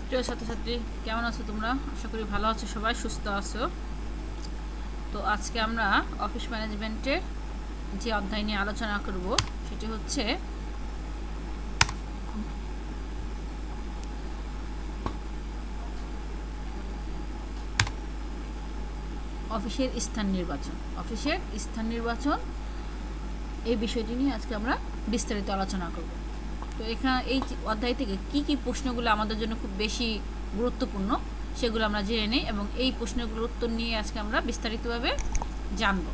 প্রিয় ছাত্রছাত্রী, কেমন আছো তোমরা? আশা করি ভালো আছো, সবাই সুস্থ আছো। তো আজকে আমরা অফিস ম্যানেজমেন্টের যে অধ্যায় নিয়ে আলোচনা করব সেটি হচ্ছে অফিসের স্থান নির্বাচন। অফিসের স্থান নির্বাচন এই বিষয়টি নিয়ে আজকে আমরা বিস্তারিত আলোচনা করব। তো এখানে এই অধ্যায় থেকে কি কি প্রশ্নগুলো আমাদের জন্য খুব বেশি গুরুত্বপূর্ণ সেগুলো আমরা জেনে নিই এবং এই প্রশ্নগুলোর উত্তর নিয়ে আজকে আমরা বিস্তারিতভাবে জানব।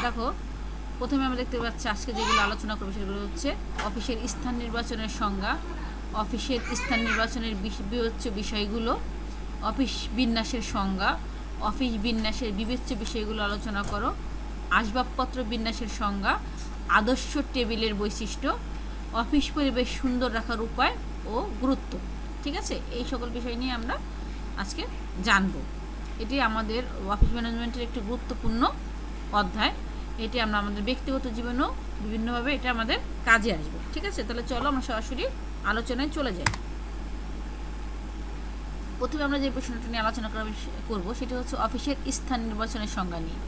দেখো, প্রথমে আমরা দেখতে পাচ্ছি আজকে যেগুলো আলোচনা করবো সেগুলো হচ্ছে অফিসের স্থান নির্বাচনের সংজ্ঞা, অফিসের স্থান নির্বাচনের বিষয়গুলো, অফিস বিন্যাসের সংজ্ঞা, অফিস বিন্যাসের বিবেচ্য বিষয়গুলো আলোচনা করো, আসবাবপত্র বিন্যাসের সংজ্ঞা, আদর্শ টেবিলের বৈশিষ্ট্য, অফিস পরিবেশ সুন্দর রাখার উপায় ও গুরুত্ব। ঠিক আছে, এই সকল বিষয় নিয়ে আমরা আজকে জানব। এটি আমাদের অফিস ম্যানেজমেন্টের একটি গুরুত্বপূর্ণ অধ্যায়। এটি আমরা আমাদের ব্যক্তিগত জীবনেও বিভিন্নভাবে এটা আমাদের কাজে আসবে। ঠিক আছে, তাহলে চলো আমরা সরাসরি আলোচনায় চলে যাই। প্রথমে আমরা যে প্রশ্নটা নিয়ে আলোচনা করব সেটা হচ্ছে অফিসের স্থান নির্বাচনের সংজ্ঞা নিয়ে।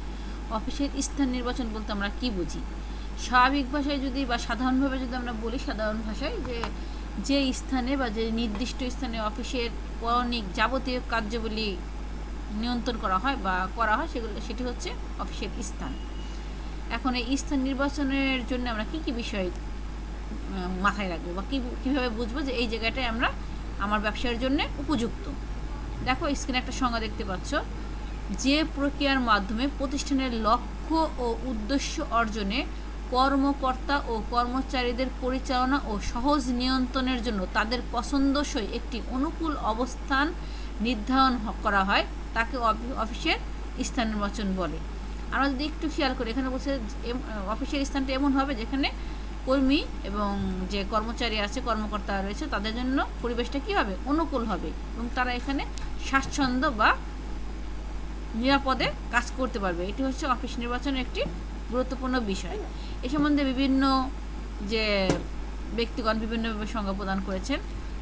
অফিসের স্থান নির্বাচন বলতে আমরা কি বুঝি? স্বাভাবিক ভাষায় যদি বা সাধারণভাবে যদি আমরা বলি, সাধারণ ভাষায় যে স্থানে বা যে নির্দিষ্ট স্থানে অফিসের করণিক যাবতীয় কার্যাবলী নিয়ন্ত্রণ করা হয় সেটি হচ্ছে অফিসের স্থান। এখন এই স্থান নির্বাচনের জন্য আমরা কি কি বিষয় মাথায় রাখবো বা কীভাবে বুঝবো যে এই জায়গাটায় আমার ব্যবসার জন্য উপযুক্ত? দেখো, স্ক্রিনে একটা সংজ্ঞা দেখতে পাচ্ছ। যে প্রক্রিয়ার মাধ্যমে প্রতিষ্ঠানের লক্ষ্য ও উদ্দেশ্য অর্জনে কর্মকর্তা ও কর্মচারীদের পরিচালনা ও সহজ নিয়ন্ত্রণের জন্য তাদের পছন্দসই একটি অনুকূল অবস্থান নির্ধারণ করা হয় তাকে অফিসের স্থান নির্বাচন বলে। আমরা যদি একটু খেয়াল করি, এখানে বলছে অফিসের স্থানটা এমন হবে যেখানে কর্মী এবং যে কর্মচারী আছে, কর্মকর্তা রয়েছে, তাদের জন্য পরিবেশটা কী হবে? অনুকূল হবে এবং তারা এখানে স্বাচ্ছন্দ্য বা নিরাপদে কাজ করতে পারবে। এটি হচ্ছে অফিস নির্বাচনের একটি গুরুত্বপূর্ণ বিষয়। এ সম্বন্ধে বিভিন্ন যে ব্যক্তিগণ বিভিন্নভাবে সংজ্ঞা প্রদান করেছেন।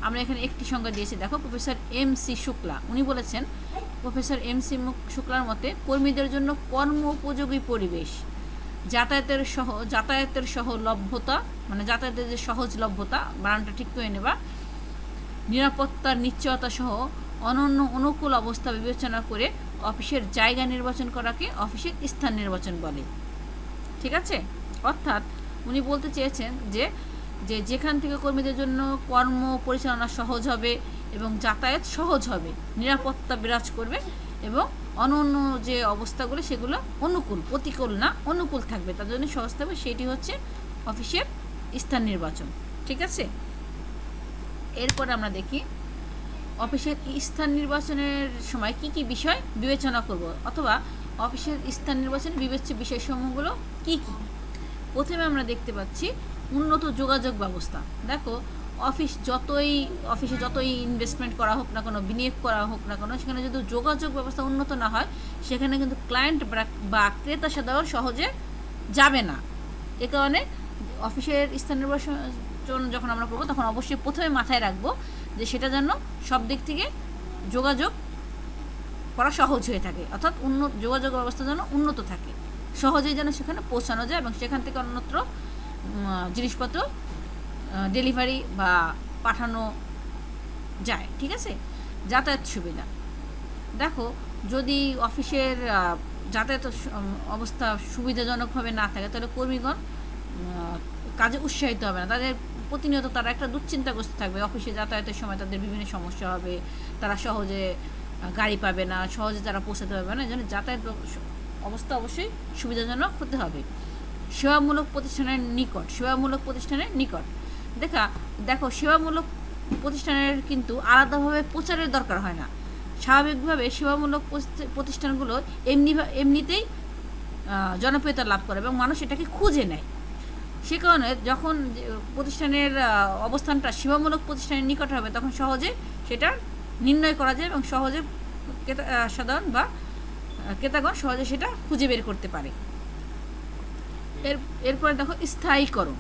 আমরা এখানে একটি সংজ্ঞা দিয়েছি। দেখো, প্রফেসর এম.সি. শুক্লা উনি বলেছেন, প্রফেসর এম.সি. শুক্লার মতে কর্মীদের জন্য কর্ম উপযোগী পরিবেশ, যাতায়াতের সহ লভ্যতা, মানে যাতায়াতের যে সহজলভ্যতা, বানানটা ঠিক করে নেবা, নিরাপত্তার নিশ্চয়তা সহ অনন্য অনুকূল অবস্থা বিবেচনা করে অফিসের জায়গা নির্বাচন করাকে অফিসের স্থান নির্বাচন বলে। ঠিক আছে, অর্থাৎ উনি বলতে চেয়েছেন যে যেখান থেকে কর্মীদের জন্য কর্ম পরিচালনা সহজ হবে এবং যাতায়াত সহজ হবে, নিরাপত্তা বিরাজ করবে এবং অনন্য যে অবস্থাগুলো সেগুলো অনুকূল, প্রতিকূল না, অনুকূল থাকবে, তার জন্য সহজ থাকবে, সেটি হচ্ছে অফিসের স্থান নির্বাচন। ঠিক আছে, এরপর আমরা দেখি অফিসের স্থান নির্বাচনের সময় কি কি বিষয় বিবেচনা করব, অথবা অফিসের স্থান নির্বাচনের বিবেচ্য বিষয়সমূহগুলো কি কি। প্রথমে আমরা দেখতে পাচ্ছি উন্নত যোগাযোগ ব্যবস্থা। দেখো, অফিসে যতই ইনভেস্টমেন্ট করা হোক না কোনো, বিনিয়োগ করা হোক না কোনো, সেখানে যদি যোগাযোগ ব্যবস্থা উন্নত না হয় সেখানে কিন্তু ক্লায়েন্ট বা ক্রেতা সাধারণ সহজে যাবে না। এ কারণে অফিসের স্থান নির্বাচন যখন আমরা করবো তখন অবশ্যই প্রথমে মাথায় রাখবো যে সেটা যেন সব দিক থেকে যোগাযোগ করা সহজ হয়ে থাকে, অর্থাৎ যোগাযোগ ব্যবস্থা যেন উন্নত থাকে, সহজেই যেন সেখানে পৌঁছানো যায় এবং সেখান থেকে অন্যত্র জিনিসপত্র ডেলিভারি বা পাঠানো যায়। ঠিক আছে, যাতায়াত সুবিধা। দেখো, যদি অফিসের যাতায়াত অবস্থা সুবিধাজনকভাবে না থাকে তাহলে কর্মীগণ কাজে উৎসাহিত হবে না, তাদের প্রতিনিয়ত তারা একটা দুশ্চিন্তাগ্রস্ত থাকবে। অফিসে যাতায়াতের সময় তাদের বিভিন্ন সমস্যা হবে, তারা সহজে গাড়ি পাবে না, সহজে তারা পৌঁছাতে পারবে না। এই জন্য যাতায়াত অবস্থা অবশ্যই সুবিধাজনক হতে হবে। সেবামূলক প্রতিষ্ঠানের নিকট। দেখো, সেবামূলক প্রতিষ্ঠানের কিন্তু আলাদাভাবে প্রচারের দরকার হয় না। স্বাভাবিকভাবে সেবামূলক প্রতিষ্ঠানগুলো এমনিতেই জনপ্রিয়তা লাভ করে এবং মানুষ এটাকে খুঁজে নেয়। সে কারণে যখন প্রতিষ্ঠানের অবস্থানটা সেবামূলক প্রতিষ্ঠানের নিকট হবে তখন সহজে সেটা নির্ণয় করা যায় এবং সহজে সাধারণ বা ক্রেতাগণ সহজে সেটা খুঁজে বের করতে পারে। এরপরে দেখো স্থায়ীকরণ।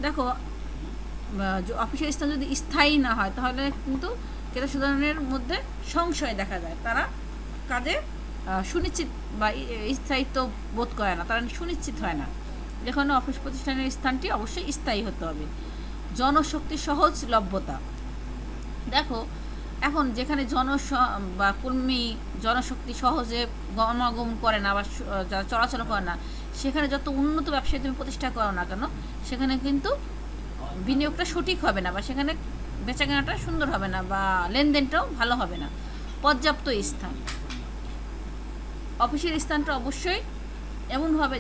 দেখো, অফিসের স্থান যদি স্থায়ী না হয় তাহলে কিন্তু ক্রেতা সাধারণের মধ্যে সংশয় দেখা যায়, তারা কাজে সুনিশ্চিত বা স্থায়িত্ব বোধ করে না, তারা সুনিশ্চিত হয় না। যেখানে অফিস প্রতিষ্ঠানের স্থানটি অবশ্যই স্থায়ী হতে হবে। জনশক্তি সহজলভ্যতা, দেখো এখন যেখানে বা কর্মী জনশক্তি সহজে গমনাগমন করে না বা যারা চলাচল করে না, সেখানে যত উন্নত ব্যবসায় তুমি প্রতিষ্ঠা করো না কেন, সেখানে কিন্তু বিনিয়োগটা সঠিক হবে না বা সেখানে বেচাকেনাটা সুন্দর হবে না বা লেনদেনটাও ভালো হবে না। পর্যাপ্ত স্থান, অফিসের স্থানটা অবশ্যই এমনভাবে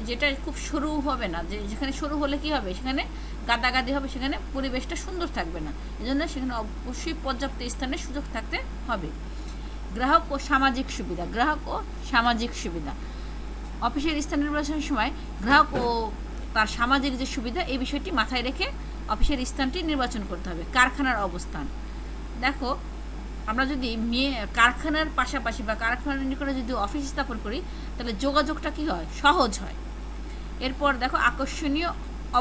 যেটা খুব সরু হবে না, যেখানে সরু হলে কি হবে, সেখানে গাদাগাদি হবে, সেখানে পরিবেশটা সুন্দর থাকবে না। এজন্য সেখানে অবশ্যই পর্যাপ্ত স্থানের সুযোগ থাকতে হবে। গ্রাহক ও সামাজিক সুবিধা, অফিসের স্থান নির্বাচনের সময় গ্রাহক ও তার সামাজিক যে সুবিধা, এই বিষয়টি মাথায় রেখে অফিসের স্থানটি নির্বাচন করতে হবে। কারখানার অবস্থান, দেখো আমরা যদি কারখানার পাশাপাশি বা কারখানার নিকটে যদি অফিস স্থাপন করি তাহলে যোগাযোগটা কি হয়, সহজ হয়। এরপর দেখো আকর্ষণীয়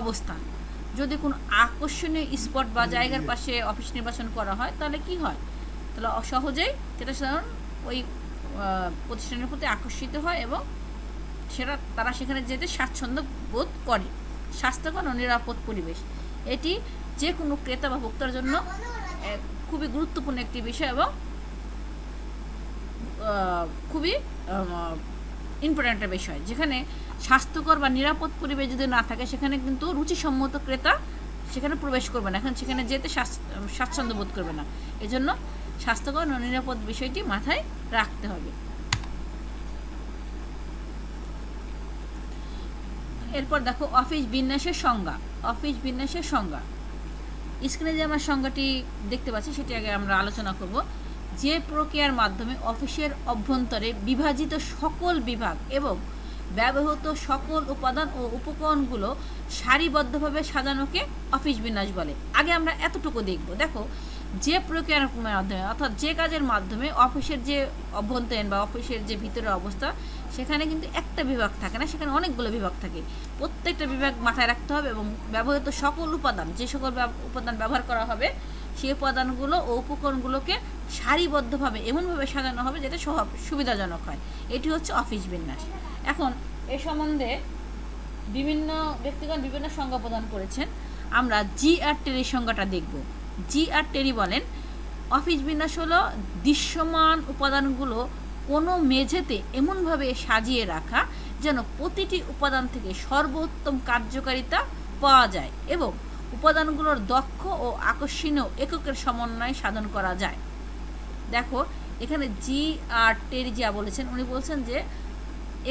অবস্থান, যদি কোনো আকর্ষণীয় স্পট বা জায়গার পাশে অফিস নির্বাচন করা হয় তাহলে কি হয়, তাহলে সহজেই যেটা সাধারণ ওই প্রতিষ্ঠানের প্রতি আকর্ষিত হয় এবং তারা সেখানে যেতে স্বাচ্ছন্দ্য বোধ করে। স্বাস্থ্যকর ও নিরাপদ পরিবেশ, এটি যে কোনো ক্রেতা বা ভোক্তার জন্য খুবই গুরুত্বপূর্ণ একটি বিষয় এবং খুবই ইম্পর্ট্যান্ট একটা বিষয়। যেখানে স্বাস্থ্যকর বা নিরাপদ পরিবেশ যদি না থাকে, সেখানে কিন্তু রুচিসম্মত ক্রেতা সেখানে প্রবেশ করবে না, এখন সেখানে যেতে স্বাচ্ছন্দ্য বোধ করবে না। এজন্য স্বাস্থ্যকর ও নিরাপদ বিষয়টি মাথায় রাখতে হবে। এরপর দেখো অফিস বিন্যাসের সংজ্ঞা, স্ক্রিনে যে আমরা সংজ্ঞাটি দেখতে পাচ্ছি সেটি আগে আমরা আলোচনা করব। যে প্রক্রিয়ার মাধ্যমে অফিসের অভ্যন্তরে বিভাজিত সকল বিভাগ এবং ব্যবহৃত সকল উপাদান ও উপকরণগুলো সারিবদ্ধভাবে সাজানোকে অফিস বিন্যাস বলে। আগে আমরা এতটুকু দেখব। দেখো যে প্রক্রিয়ার মাধ্যমে অর্থাৎ যে কাজের মাধ্যমে অফিসের যে অভ্যন্তরীণ বা অফিসের যে ভিতরের অবস্থা, সেখানে কিন্তু একটা বিভাগ থাকে না, সেখানে অনেকগুলো বিভাগ থাকে। প্রত্যেকটা বিভাগ মাথায় রাখতে হবে এবং ব্যবহৃত সকল উপাদান, যে সকল উপাদান ব্যবহার করা হবে সেই উপাদানগুলো ও উপকরণগুলোকে সারিবদ্ধভাবে এমনভাবে সাজানো হবে যেটা সুবিধাজনক হয়। এটি হচ্ছে অফিস বিন্যাস। এখন এ সম্বন্ধে বিভিন্ন ব্যক্তিগণ বিভিন্ন সংজ্ঞা প্রদান করেছেন। আমরা জি.আর. টেরির সংজ্ঞাটা দেখব। জি.আর. টেরি বলেন, অফিস বিন্যাস হলো দৃশ্যমান উপাদানগুলো কোনো মেঝেতে এমনভাবে সাজিয়ে রাখা যেন প্রতিটি উপাদান থেকে সর্বোত্তম কার্যকারিতা পাওয়া যায় এবং উপাদানগুলোর দক্ষ ও আকর্ষণীয় এককের সমন্বয় সাধন করা যায়। দেখো এখানে জি.আর. টেরি যা বলেছেন, উনি বলছেন যে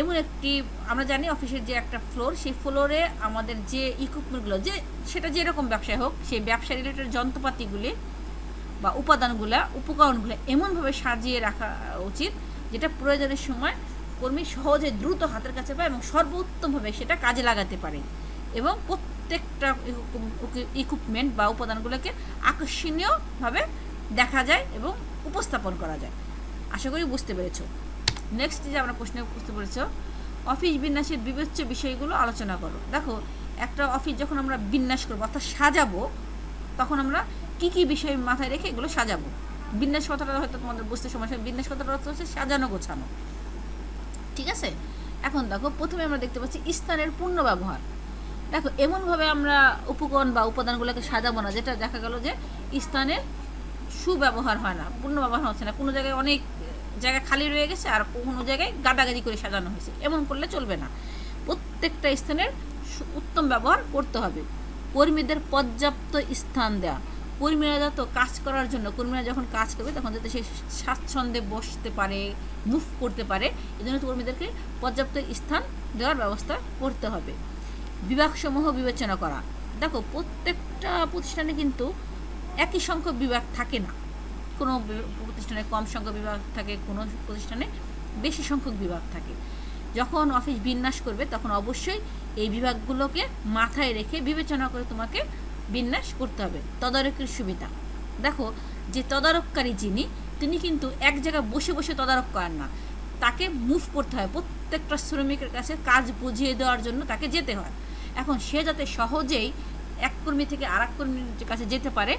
এমন একটি, আমরা জানি অফিসের যে একটা ফ্লোর, সেই ফ্লোরে আমাদের যে ইকুইপমেন্টগুলো, যে সেটা যেরকম ব্যবসায় হোক, সেই ব্যবসা রিলেটেড যন্ত্রপাতিগুলি বা উপকরণগুলো এমনভাবে সাজিয়ে রাখা উচিত যেটা প্রয়োজনের সময় কর্মী সহজে দ্রুত হাতের কাছে পায় এবং সর্বোত্তমভাবে সেটা কাজে লাগাতে পারে এবং প্রত্যেকটা ইকুইপমেন্ট বা উপাদানগুলোকে আকর্ষণীয়ভাবে দেখা যায় এবং উপস্থাপন করা যায়। আশা করি বুঝতে পেরেছো। নেক্সট যে আমরা প্রশ্নে বুঝতে পেরেছ, অফিস বিন্যাসের বিবেচ্য বিষয়গুলো আলোচনা করো। দেখো একটা অফিস যখন আমরা বিন্যাস করবো অর্থাৎ সাজাবো, তখন আমরা কি কি বিষয় মাথায় রেখে এগুলো সাজাবো। বিন্যাস কথাটা হয়তো তোমাদের বুঝতে সমস্যা, বিন্যাস কথাটা হচ্ছে সাজানো গোছানো, ঠিক আছে। এখন দেখো প্রথমে আমরা দেখতে পাচ্ছি স্থানের পূর্ণ ব্যবহার। দেখো এমনভাবে আমরা উপকরণ বা উপাদানগুলোকে সাজাবো না যেটা দেখা গেল যে স্থানের সুব্যবহার হয় না, পূর্ণ ব্যবহার হচ্ছে না, কোনো জায়গায় অনেক জায়গা খালি রয়ে গেছে আর কোনো জায়গায় গাদাগাদি করে সাজানো হয়েছে, এমন করলে চলবে না। প্রত্যেকটা স্থানের উত্তম ব্যবহার করতে হবে। কর্মীদের পর্যাপ্ত স্থান দেওয়া, কর্মীরা যাতে কাজ করার জন্য, কর্মীরা যখন কাজ করবে তখন যাতে সে স্বাচ্ছন্দ্যে বসতে পারে, মুভ করতে পারে, এই জন্য কর্মীদেরকে পর্যাপ্ত স্থান দেওয়ার ব্যবস্থা করতে হবে। বিভাগসমূহ বিবেচনা করা, দেখো প্রত্যেকটা প্রতিষ্ঠানে কিন্তু একই সংখ্যক বিভাগ থাকে না, কোনো প্রতিষ্ঠানে কম সংখ্যক বিভাগ থাকে, কোনো প্রতিষ্ঠানে বেশি সংখ্যক বিভাগ থাকে। যখন অফিস বিন্যাস করবে তখন অবশ্যই এই বিভাগগুলোকে মাথায় রেখে বিবেচনা করে তোমাকে বিন্যাস করতে হবে। তদারকির সুবিধা, দেখো যে তদারককারী তিনি কিন্তু এক জায়গায় বসে বসে তদারক করেন না, তাকে মুভ করতে হয়, প্রত্যেকটা শ্রমিকের কাছে কাজ বুঝিয়ে দেওয়ার জন্য তাকে যেতে হয়। এখন সে যাতে সহজেই এক কর্মী থেকে আর এক কর্মীর কাছে যেতে পারে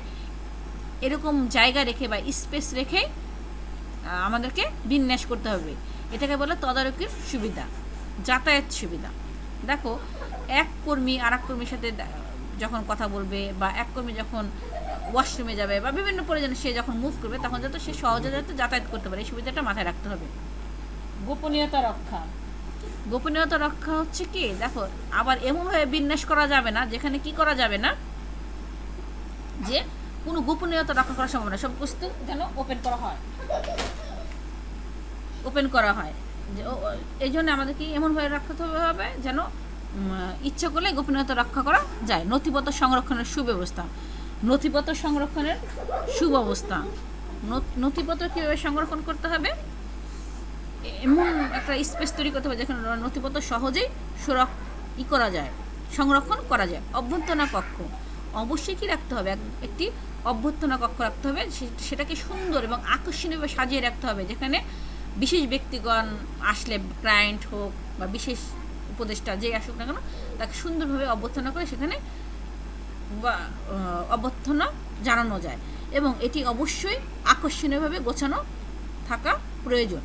এরকম জায়গা রেখে বা স্পেস রেখে আমাদেরকে বিন্যাস করতে হবে। এটাকে বলে তদারকির সুবিধা, যাতায়াত সুবিধা। দেখো এক কর্মী আর এক কর্মীর সাথে যখন কথা বলবে বা এক কর্মী যখন ওয়াশরুমে যাবে বা বিভিন্ন প্রয়োজনে সে যখন মুভ করবে তখন যাতে সে সহজে যাতে যাতায়াত করতে পারে, এই সুবিধাটা মাথায় রাখতে হবে। গোপনীয়তা রক্ষা। গোপনীয়তা রক্ষা হচ্ছে কি, দেখো আবার এমনভাবে বিন্যাস করা যাবে না যেখানে কি করা যাবে না, যে কোনো গোপনীয়তা রক্ষা করা সম্ভব না, সব বস্তু যেন ওপেন করা হয়, ওপেন করা হয়। যে এই জন্য আমাদের কি এমনভাবে রাখতে হবে যেন ইচ্ছা করলে গোপনীয়তা রক্ষা করা যায়। নথিপত্র সংরক্ষণের সুব্যবস্থা। নথিপত্র সংরক্ষণের সুব্যবস্থা, নথিপত্র কীভাবে সংরক্ষণ করতে হবে, এমন একটা স্পেস তৈরি করতে হবে যেখানে নথিপত্র সহজেই করা যায়, সংরক্ষণ করা যায়। অভ্যর্থনা কক্ষ অবশ্যই কি রাখতে হবে, একটি অভ্যর্থনা কক্ষ রাখতে হবে, সেটাকে সুন্দর এবং আকর্ষণীয়ভাবে সাজিয়ে রাখতে হবে, যেখানে বিশেষ ব্যক্তিগণ আসলে, ক্লায়েন্ট হোক বা বিশেষ উপদেষ্টা যে আসুক না কেন, তাকে সুন্দরভাবে অভ্যর্থনা করে সেখানে বা অভ্যর্থনা জানানো যায়। এবং এটি অবশ্যই আকর্ষণীয়ভাবে গোছানো থাকা প্রয়োজন।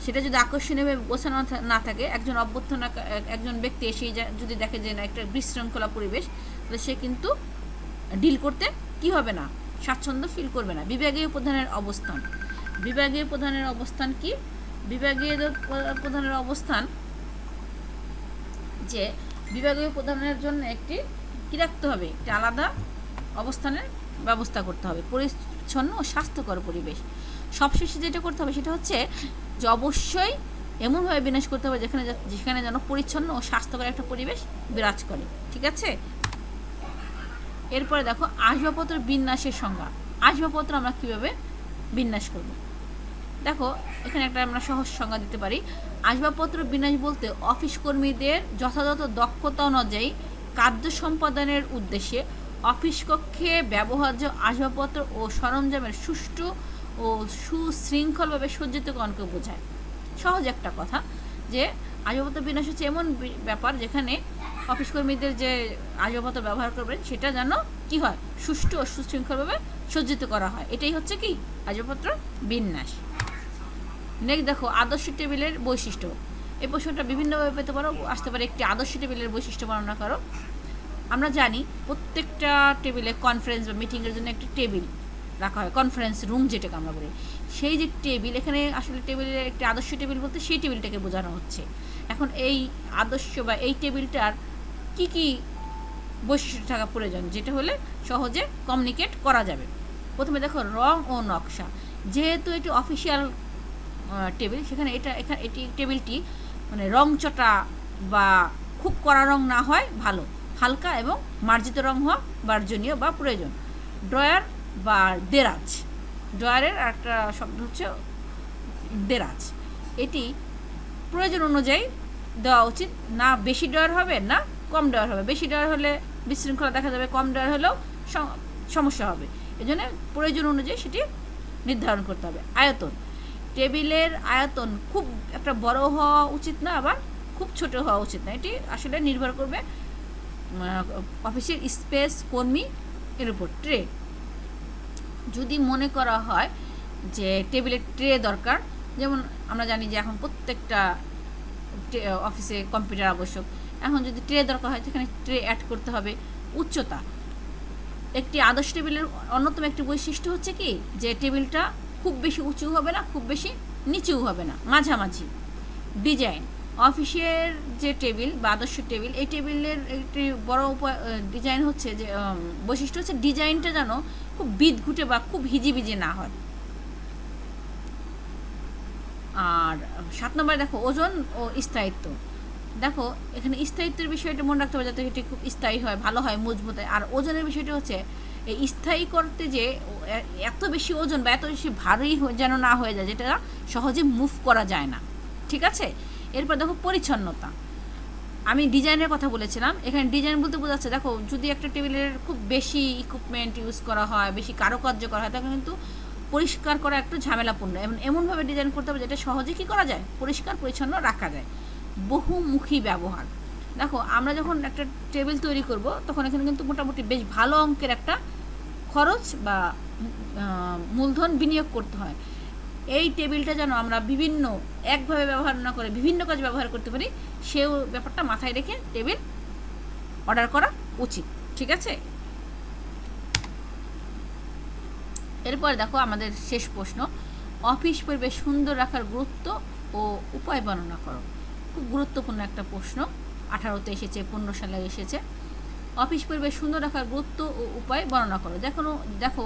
সেটা যদি আকর্ষণীয়ভাবে গোছানো না থাকে, একজন ব্যক্তি এসে যদি দেখে যে না একটা বিশৃঙ্খলা পরিবেশ, তাহলে সে কিন্তু ডিল করতে কি হবে না, স্বাচ্ছন্দ্য ফিল করবে না। বিভাগীয় প্রধানের অবস্থান। বিভাগীয় প্রধানের অবস্থান কি, বিভাগীয় প্রধানের অবস্থান যে বিভাগীয় প্রধানের জন্য একটি কী রাখতে হবে, একটি আলাদা অবস্থানের ব্যবস্থা করতে হবে, পরিচ্ছন্ন ও স্বাস্থ্যকর পরিবেশ। সবশেষে যেটা করতে হবে সেটা হচ্ছে যে অবশ্যই এমনভাবে বিন্যাস করতে হবে যেখানে যেন পরিচ্ছন্ন ও স্বাস্থ্যকর একটা পরিবেশ বিরাজ করে। ঠিক আছে, এরপরে দেখো আসবাবপত্র বিন্যাসের সংজ্ঞা। আসবাবপত্র আমরা কীভাবে বিন্যাস করব, দেখো এখানে একটা আমরা সহজ সংজ্ঞা দিতে পারি। আসবাবপত্র বিন্যাস বলতে অফিস কর্মীদের যথাযথ দক্ষতা অনুযায়ী কার্য সম্পাদনের উদ্দেশ্যে অফিস কক্ষে ব্যবহার্য আসবাবপত্র ও সরঞ্জামের সুষ্ঠু ও সুশৃঙ্খলভাবে সজ্জিতকরণকে বোঝায়। সহজ একটা কথা যে আসবাবপত্র বিন্যাস হচ্ছে এমন ব্যাপার যেখানে অফিস কর্মীদের যে আসবাবপত্র ব্যবহার করবেন সেটা যেন কি হয়, সুষ্ঠু ও সুশৃঙ্খলভাবে সজ্জিত করা হয়, এটাই হচ্ছে কি আসবাবপত্র বিন্যাস। নেক্সট দেখো আদর্শ টেবিলের বৈশিষ্ট্য। এই প্রশ্নটা বিভিন্নভাবে পেতে পারো, আসতে পারে একটি আদর্শ টেবিলের বৈশিষ্ট্য বর্ণনা করো। আমরা জানি প্রত্যেকটা টেবিলে কনফারেন্স বা মিটিংয়ের জন্য একটি টেবিল রাখা হয়, কনফারেন্স রুম যেটাকে আমরা বলি। সেই যে টেবিল, এখানে আসলে টেবিলের একটি আদর্শ টেবিল বলতে সেই টেবিলটাকে বোঝানো হচ্ছে। এখন এই আদর্শ বা এই টেবিলটার কি কি বৈশিষ্ট্য থাকা প্রয়োজন, যেটা হলে সহজে কমিউনিকেট করা যাবে। প্রথমে দেখো রং ও নকশা। যেহেতু এটি অফিসিয়াল টেবিল, সেখানে এটি টেবিলটি মানে রং চটা বা খুব কড়া রং না হয় ভালো, হালকা এবং মার্জিত রং হওয়া বাঞ্ছনীয় বা প্রয়োজন। ড্রয়ার বা দেরাজ, ড্রয়ারের একটা শব্দ হচ্ছে দেরাজ, এটি প্রয়োজন অনুযায়ী দেওয়া উচিত, না বেশি ড্রয়ার হবে না কম ড্রয়ার হবে। বেশি ড্রয়ার হলে বিশৃঙ্খলা দেখা যাবে, কম ড্রয়ার হলেও সমস্যা হবে, এজন্য প্রয়োজন অনুযায়ী সেটি নির্ধারণ করতে হবে। আয়তন, টেবিলের আয়তন খুব একটা বড় হওয়া উচিত না, আবার খুব ছোট হওয়া উচিত না, এটি আসলে নির্ভর করবে অফিসের স্পেস, কর্মী এর উপর। ট্রে, যদি মনে করা হয় যে টেবিলের ট্রে দরকার, যেমন আমরা জানি যে এখন প্রত্যেকটা অফিসে কম্পিউটার আবশ্যক, এখন যদি ট্রে দরকার হয় সেখানে ট্রে অ্যাড করতে হবে। উচ্চতা, একটি আদর্শ টেবিলের অন্যতম একটি বৈশিষ্ট্য হচ্ছে কি যে টেবিলটা খুব বেশি উঁচু হবে না, খুব বেশি নিচুও হবে না, মাঝামাঝি। ডিজাইন, অফিসের যে টেবিল বা আদর্শ টেবিল, এই টেবিলের একটি বড় ডিজাইন হচ্ছে যে বৈশিষ্ট্য হচ্ছে ডিজাইনটা যেন খুব বিদঘুটে বা খুব হিজিবিজি না হয়। আর 7 নম্বরে দেখো ওজন ও স্থায়িত্ব। দেখো এখানে স্থায়িত্বের বিষয়টা মনে রাখতে হবে যাতে এটি খুব স্থায়ী হয়, ভালো হয়, মজবুত হয়। আর ওজনের বিষয়টা হচ্ছে এই স্থায়ী করতে যে এত বেশি ওজন বা এত বেশি ভারী যেন না হয়ে যায়, যেটা সহজে মুভ করা যায় না। ঠিক আছে, এরপর দেখো পরিচ্ছন্নতা। আমি ডিজাইনের কথা বলেছিলাম, এখানে ডিজাইন বলতে বোঝাচ্ছে দেখো যদি একটা টেবিলের খুব বেশি ইকুইপমেন্ট ইউজ করা হয়, বেশি কারুকার্য করা হয়, তখন কিন্তু পরিষ্কার করা একটু ঝামেলাপূর্ণ। এমনভাবে ডিজাইন করতে হবে যেটা সহজে কী করা যায়, পরিষ্কার পরিচ্ছন্ন রাখা যায়। বহুমুখী ব্যবহার, দেখো আমরা যখন একটা টেবিল তৈরি করব তখন এখানে কিন্তু মোটামুটি বেশ ভালো অঙ্কের একটা খরচ বা মূলধন বিনিয়োগ করতে হয়। এই টেবিলটা যেন আমরা বিভিন্ন একভাবে ব্যবহার না করে বিভিন্ন কাজে ব্যবহার করতে পারি, সেও ব্যাপারটা মাথায় রেখে টেবিল অর্ডার করা উচিত। ঠিক আছে, এরপর দেখো আমাদের শেষ প্রশ্ন, অফিস পরিবেশ সুন্দর রাখার গুরুত্ব ও উপায় বর্ণনা করো। খুব গুরুত্বপূর্ণ একটা প্রশ্ন, 18তে এসেছে, 15 সালে এসেছে। অফিস পরিবেশ সুন্দর রাখার গুরুত্ব ও উপায় বর্ণনা করো। দেখো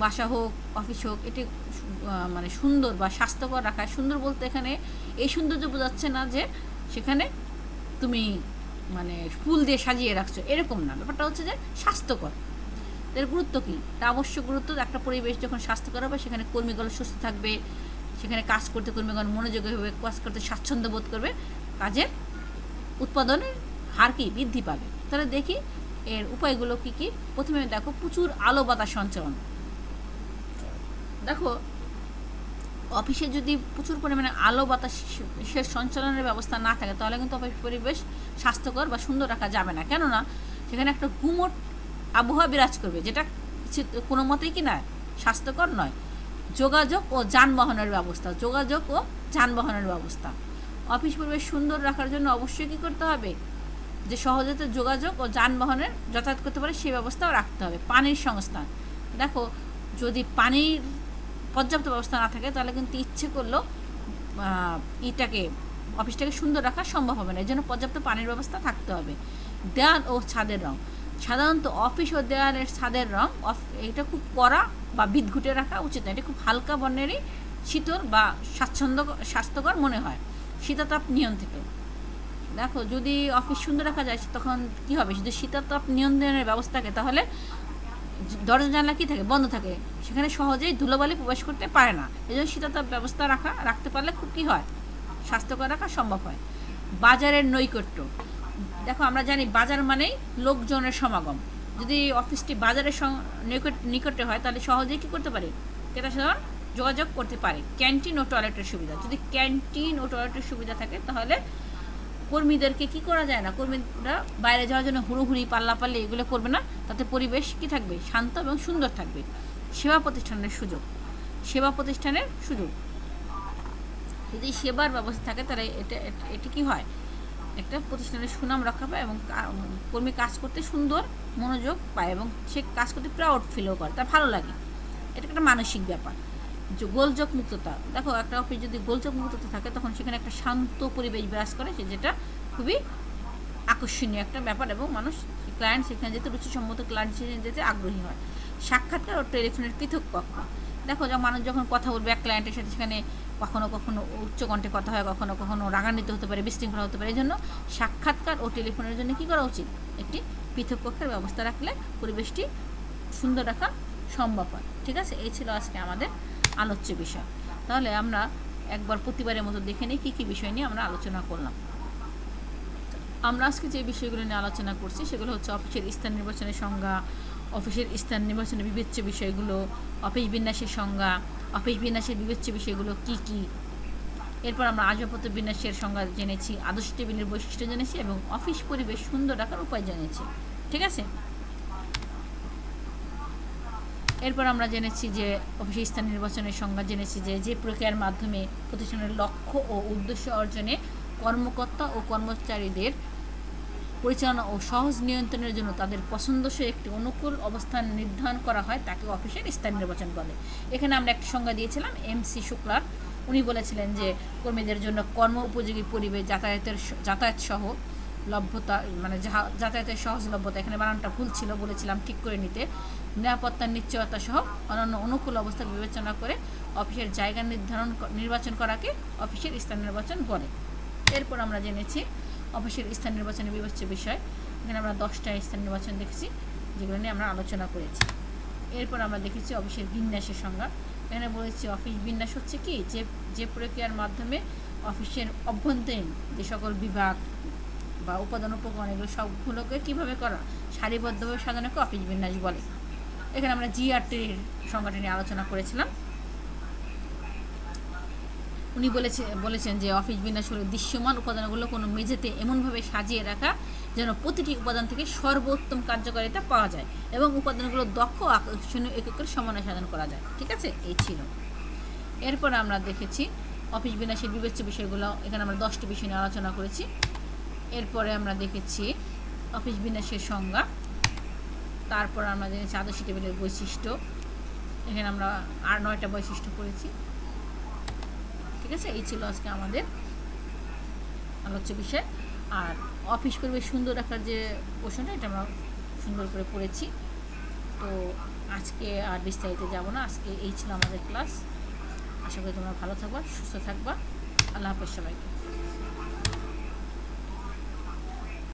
বাসা হোক অফিস হোক, এটি মানে সুন্দর বা স্বাস্থ্যকর রাখা। সুন্দর বলতে এখানে এই সৌন্দর্য বোঝাচ্ছে না যে সেখানে তুমি মানে ফুল দিয়ে সাজিয়ে রাখছো, এরকম না। ব্যাপারটা হচ্ছে যে স্বাস্থ্যকর। এর গুরুত্ব কী? তা অবশ্য গুরুত্ব, একটা পরিবেশ যখন স্বাস্থ্যকর হবে সেখানে কর্মীগণ সুস্থ থাকবে, সেখানে কাজ করতে কর্মীগণ মনোযোগী হবে, কাজ করতে স্বাচ্ছন্দ্য বোধ করবে, কাজের উৎপাদনের হার কি বৃদ্ধি পাবে। তাহলে দেখি এর উপায়গুলো কি কি। প্রথমে দেখো প্রচুর আলো বাতাস সঞ্চালন। দেখো অফিসে যদি প্রচুর পরিমাণে আলো বাতাসের সঞ্চালনের ব্যবস্থা না থাকে তাহলে কিন্তু অফিস পরিবেশ স্বাস্থ্যকর বা সুন্দর রাখা যাবে না। কেননা সেখানে একটা গুমোট আবহাওয়া বিরাজ করবে, যেটা কোনো মতেই কি না স্বাস্থ্যকর নয়। যোগাযোগ ও যানবাহনের ব্যবস্থা, অফিস পরিবেশ সুন্দর রাখার জন্য অবশ্যই কী করতে হবে, যে সহজে যোগাযোগ ও যানবাহনের যাতায়াত করতে পারে সেই ব্যবস্থাও রাখতে হবে। পানির সংস্থান, দেখো যদি পানির পর্যাপ্ত ব্যবস্থা না থাকে তাহলে কিন্তু ইচ্ছে করলেও অফিসটাকে সুন্দর রাখা সম্ভব হবে না, এই জন্য পর্যাপ্ত পানির ব্যবস্থা থাকতে হবে। দেয়াল ও ছাদের রং, সাধারণত অফিস ও দেয়ালের ছাদের রং এটা খুব কড়া বা বিদঘুটে রাখা উচিত না, এটা খুব হালকা বর্ণেরই শীতল বা স্বাস্থ্যকর মনে হয়, শীতাতাপ নিয়ন্ত্রিত। দেখো যদি অফিস সুন্দর রাখা যায় তখন কি হবে, যদি শীতাতাপ নিয়ন্ত্রণের ব্যবস্থা থাকে তাহলে দরজা জানলা কী থাকে, বন্ধ থাকে, সেখানে সহজেই ধুলোবালি প্রবেশ করতে পারে না। এই জন্য শীতাতাপ ব্যবস্থা রাখতে পারলে খুব কী হয়, স্বাস্থ্যকর রাখা সম্ভব হয়। বাজারের নৈকট্য, দেখো আমরা জানি বাজার মানেই লোকজনের সমাগম। যদি অফিসটি বাজারের নিকটে হয় তাহলে সহজেই কী করতে পারে, ক্রেতা সাধারণ যোগাযোগ করতে পারে। ক্যান্টিন ও টয়লেটের সুবিধা, যদি ক্যান্টিন ও টয়লেটের সুবিধা থাকে তাহলে কর্মীদেরকে কি করা যায় না, কর্মীরা বাইরে যাওয়ার জন্য হুড়োহুড়ি পাল্লাপাল্লি এগুলো করবে না, তাতে পরিবেশ কি থাকবে, শান্ত এবং সুন্দর থাকবে। সেবা প্রতিষ্ঠানের সুযোগ, যদি সেবার ব্যবস্থা থাকে তাহলে এটি কি হয়, একটা প্রতিষ্ঠানের সুনাম রক্ষা পায় এবং কর্মী কাজ করতে সুন্দর মনোযোগ পায় এবং সে কাজ করতে প্রাউড ফিলও করে, তার ভালো লাগে। এটা একটা মানসিক ব্যাপার। গোলযোগ মুক্ততা, দেখো একটা অফিস যদি গোলযোগ মুক্ততা থাকে তখন সেখানে একটা শান্ত পরিবেশ বিরাজ করে, যেটা খুবই আকর্ষণীয় একটা ব্যাপার এবং ক্লায়েন্ট সেখানে যেতে রুচিসম্মত ক্লায়েন্ট সেখানে যেতে আগ্রহী হয়। সাক্ষাৎকার ও টেলিফোনের পৃথক কক্ষ, দেখো মানুষ যখন কথা বলবে এক ক্লায়েন্টের সাথে সেখানে কখনো কখনো উচ্চকণ্ঠে কথা হয়, কখনো কখনো রাগান্বিত হতে পারে, বিশৃঙ্খলা হতে পারে। এই জন্য সাক্ষাৎকার ও টেলিফোনের জন্য কী করা উচিত, একটি পৃথক কক্ষের ব্যবস্থা রাখলে পরিবেশটি সুন্দর রাখা সম্ভব হয়। ঠিক আছে, এই ছিল আজকে আমাদের আলোচ্য বিষয়। তাহলে আমরা একবার প্রতিবারের মতো দেখে নিই কী কী বিষয় নিয়ে আমরা আলোচনা করলাম। আমরা আজকে যে বিষয়গুলো নিয়ে আলোচনা করছি সেগুলো হচ্ছে অফিসের স্থান নির্বাচনের সংজ্ঞা, অফিসের স্থান নির্বাচনের বিবেচ্য বিষয়গুলো, অফিস বিন্যাসের সংজ্ঞা, অফিস বিন্যাসের বিবেচ্য বিষয়গুলো কী কী। এরপর আমরা আসবাবপত্র বিন্যাসের সংজ্ঞা জেনেছি, আদর্শ টেবিলের বৈশিষ্ট্য জেনেছি এবং অফিস পরিবেশ সুন্দর রাখার উপায় জেনেছি। ঠিক আছে, এরপর আমরা জেনেছি যে অফিসের স্থান নির্বাচনের সংজ্ঞা জেনেছি, যে প্রক্রিয়ার মাধ্যমে প্রতিষ্ঠানের লক্ষ্য ও উদ্দেশ্য অর্জনে কর্মকর্তা ও কর্মচারীদের পরিচালনা ও সহজ নিয়ন্ত্রণের জন্য তাদের পছন্দসই একটি অনুকূল অবস্থান নির্ধারণ করা হয়, তাকে অফিসের স্থান নির্বাচন বলে। এখানে আমরা একটি সংজ্ঞা দিয়েছিলাম MC শুক্লার, উনি বলেছিলেন যে কর্মীদের জন্য কর্ম উপযোগী পরিবেশ, যাতায়াত সহ লভ্যতা, মানে যাতায়াতের সহজলভ্যতা, এখানে বানানটা ভুল ছিল, বলেছিলাম ঠিক করে নিতে, নিরাপত্তার নিশ্চয়তা সহ অন্যান্য অনুকূল অবস্থা বিবেচনা করে অফিসের জায়গা নির্বাচন করাকে অফিসের স্থান নির্বাচন বলে। এরপর আমরা জেনেছি অফিসের স্থান নির্বাচনের বিবেচ্য বিষয়, এখানে আমরা 10টা স্থান নির্বাচন দেখেছি যেগুলো নিয়ে আমরা আলোচনা করেছি। এরপর আমরা দেখেছি অফিসের বিন্যাসের সংজ্ঞা, এখানে বলেছি অফিস বিন্যাস হচ্ছে কি, যে প্রক্রিয়ার মাধ্যমে অফিসের অভ্যন্তরীণ যে সকল বিভাগ বা উপাদান উপকরণ এগুলো সবগুলোকে কীভাবে করা, সারিবদ্ধভাবে সাজানোকে অফিস বিন্যাস বলে। এখানে আমরা GRTর সংজ্ঞাটা নিয়ে আলোচনা করেছিলাম। উনি বলেছেন যে অফিস বিন্যাস হলো দৃশ্যমান উপাদানগুলো কোনো মেঝেতে এমনভাবে সাজিয়ে রাখা যেন প্রতিটি উপাদান থেকে সর্বোত্তম কার্যকারিতা পাওয়া যায় এবং উপাদানগুলো দক্ষ ও আকর্ষণীয় এককের সমন্বয় সাধন করা যায়। ঠিক আছে, এই ছিল। এরপর আমরা দেখেছি অফিস বিন্যাসের বিবেচ্য বিষয়গুলো, এখানে আমরা 10টি বিষয় নিয়ে আলোচনা করেছি। এরপরে আমরা দেখেছি অফিস বিন্যাসের সংজ্ঞা, তারপর আমরা দেখেছি আদর্শ টেবিলের বৈশিষ্ট্য, এখানে আমরা আর 9টা বৈশিষ্ট্য করেছি। ঠিক আছে, এই ছিল আজকে আমাদের আলোচ্য বিষয়। আর অফিস পরিবেশ সুন্দর রাখার যে প্রশ্নটা, এটা আমরা সুন্দর করে পড়েছি। তো আজকে আর বিস্তারিত যাব না, আজকে এই ছিল আমাদের ক্লাস। আশা করি তোমরা ভালো থাকবা, সুস্থ থাকবা। আল্লাহ হাফেজ সবাইকে।